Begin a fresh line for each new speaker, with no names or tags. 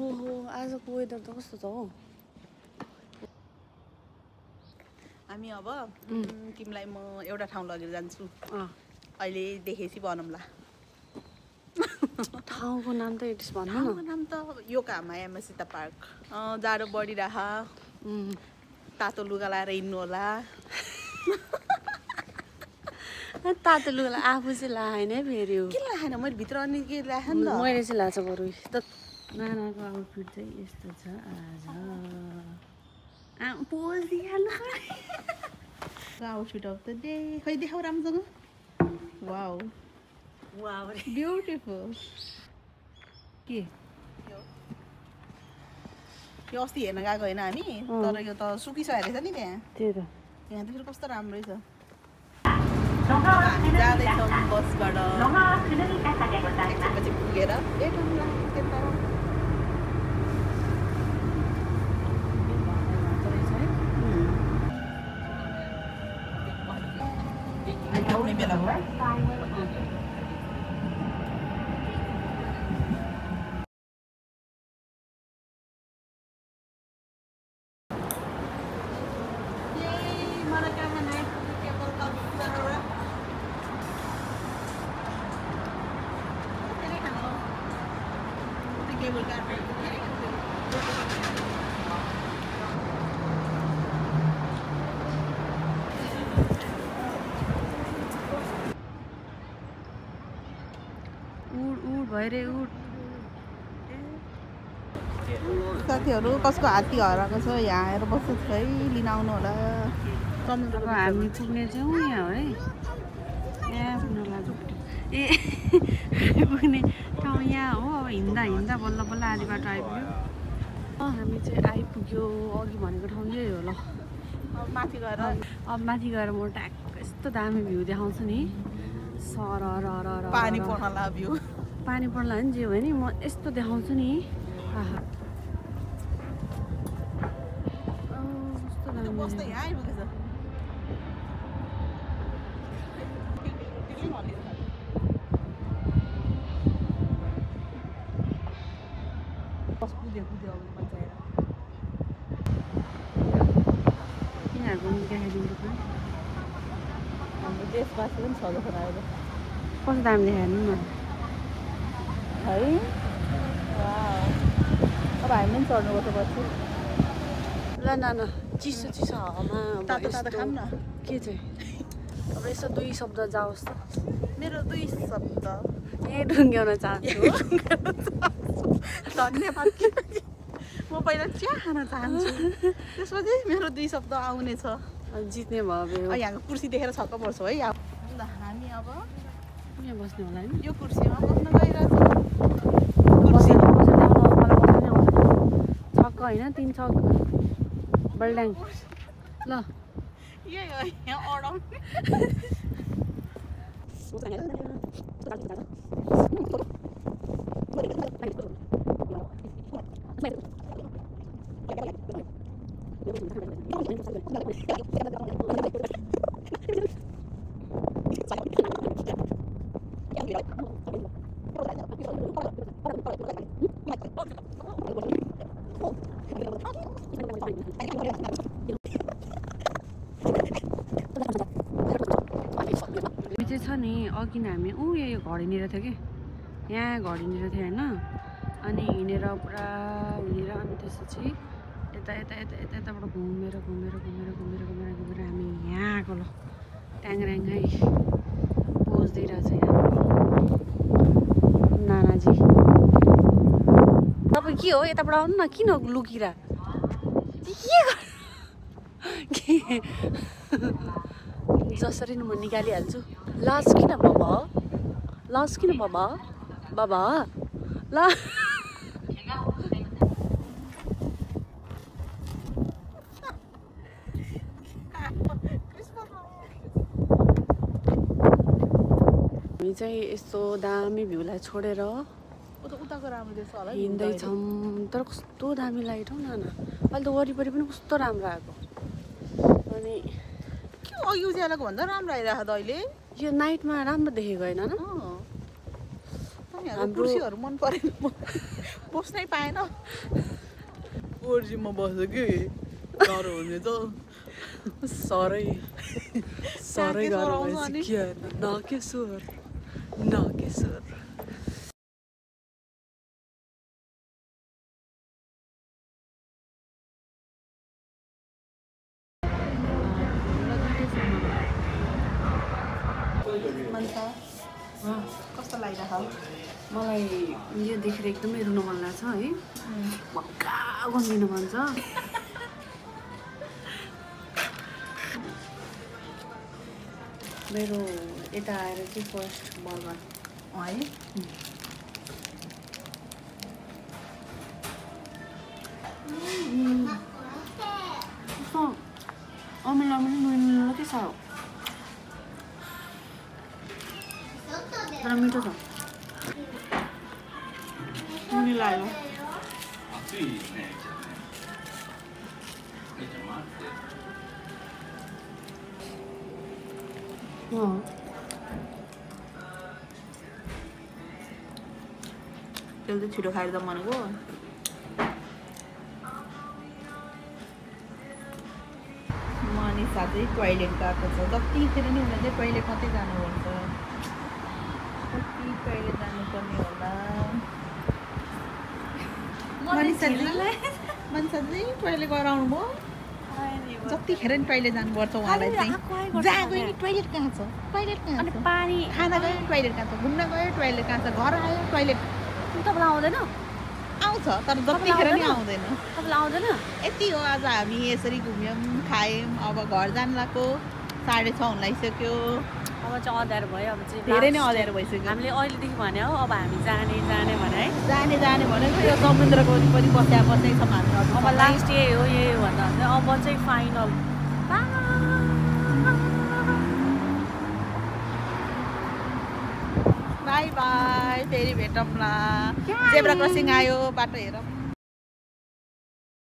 ओहो आजको वेदर त कस्तो छ हौ
हामी अब तिमीलाई म एउटा ठाउँ लगेर जान्छु अहिले देखेपछि भनौँला
ठाउँको नाम त एटिस भन्नु न
ठाउँको नाम त योकोहामा यामासिता पार्क जाडो बढिरह तातो लुगा लाएर हिँड्नु होला
तातो लुगा आफू चाहिँ लाएन है फेरि
के लाएन मैले भित्र अनि के लाएँ नि त
मैले चाहिँ लाएको बरु नानाको आउटफिट चाहिँ यस्तो छ आज पोज दिइहाल्नु
आउटफिट अफ द डे खै देखाऊ राम्रोसँग वाउ
वाउ
ब्युटिफुल के यो अस्ति हेर्न गएको होइन हामी तर यो त सुकिसकेको रहेछ नि त्यहाँ
त्यही त
यहाँ त फेरि कस्तो राम्रै छ हामी जाँदैछौँ बसबाट एकछिनपछि पुगेर आउने बेला हो
भइरे
साथीहरू कसको हात्ती हराएको छ यहाँ आएर बस्छु है लिन आउनु होला
अब हामी पुग्ने चाहिँ यहाँ हो है यहाँ पुग्नु लाग्यो ए पुग्ने ठाउँ यहाँ हो अब हिँड्दा हिँड्दा बल्ल बल्ल आधी बाटो आइपुग्यो हामी चाहिँ आइपुग्यो अघि भनेको ठाउँ यही हो ल
माथि गएर
अब माथि गएर म ट्याक्क यस्तो दामी भ्यू देखाउँछु नि सर
पानी पर्नला भ्यू
पानी पर्ला नि जे भयो नि म यस्तो देखाउँछु नि आहा
बस त यहाँ आइपुगेछ बस कुद्यो अब पञ्चायत
यिनीहरूको देखाइदिनु
हाम्रो देशवासी पनि छ जस्तो लाग्यो
कस्तो दामी देखाइदिनु न
है अब हामी पनि चढ्नुपर्छ पछि
ल न चिसो चिसो हावामा
तातो तातो खाऊँ न
के चाहिँ अब यसो दुई शब्द जाओस् त
मेरो दुई शब्द
यही ढुङ्ग्याउन चाहन्छु
धन्यवाद म पहिला चिया खान चाहन्छु त्यसपछि मेरो दुई शब्द आउनेछ
जित्ने भयो
यहाँको कुर्सी देखेर छक्क पर्छु है ल हामी अब
यहाँ बस्ने होला नि
यो कुर्सीमा बस्न गइरहेको
छक्क होइन 3 छक बल्ड्याङ ल
यही हो यहाँ अडाउने
छ नि अघि नै हामी यो घडिनेर थियो कि यहाँ घडिनेर थियो होइन अनि हिँडेर पुरा हिँडेर अनि त्यसपछि यताबाट घुमेर हामी यहाँ आएको ल ट्याङराङै पोज दिइरहेछ यहाँ नानाजी तपाईँ के हो यताबाट आउनु न किन लुकिरा के जसरी नि म निकालिहाल्छु लाज किन बाबा बाबा ल हामी चाहिँ यस्तो दामी भ्यूलाई छोडेर हिँड्दैछौँ तर कस्तो दामी लाइट हौ नाना अहिले त वरिपरि पनि कस्तो राम्रो आएको अनि
अघि उज्यालोको भन्दा राम्रो आइरहेको त अहिले
यो नाइटमा राम्रो देखेको होइन
कुर्सीहरू मन परेन बस्नै पाएन कुर्सीमा बस्यो कि गाह्रो हुने त
सरै गाह्रो भएपछि के होइन नाकेश्वर
कस्तो लागिरहेको
मलाई यो देखेर एकदमै रुन मन लाग्छ है मक्का गन्दिनु मन छ मेरो यता आएर चाहिँ फर्स्ट बर्गर
है
अमिलो नुन के साह्रो तर मिठो छ
मिलायो त्यसले त छिटो खाएर त भनेको मनिषा चाहिँ टोइलेट गएको छ जतिखेर नि उनीहरू चाहिँ टोइलेट मात्रै जानुपर्छ कति टोइलेट जानुपर्ने होला मनिषा चाहिँ टोइलेट गएर आउनुभयो जतिखेर नि टोइलेट जानुपर्छ उहाँलाई चाहिँ जहाँ गयो नि टोइलेट कहाँ छ
पानी
खाना गयो टोइलेट कहाँ छ घुम्न गयो टोइलेट कहाँ छ घर आयो टोइलेट
तपाईँलाई आउँदैन
आउँछ तर जतिखेर नि आउँदैन
तपाईँलाई आउँदैन
यति हो आज हामी यसरी घुम्यौँ खायौँ अब घर जानु लाग्यो 6:30 हुन लागिसक्यो
अब चाहिँ अँध्यारो भयो अब चाहिँ
धेरै नै अँध्यारो भइसक्यो
हामीले अहिलेदेखि भने हो अब हामी जाने भने है
जाने भनेको यो समुद्रको वरिपरि बस्या बस्दै छौँ हामी
अब लास्ट यही हो भन्दा चाहिँ अब चाहिँ फाइनल
बाई बाई फेरि भेटौँला जेब्रा क्रसिङ आयो बाटो हेरौँ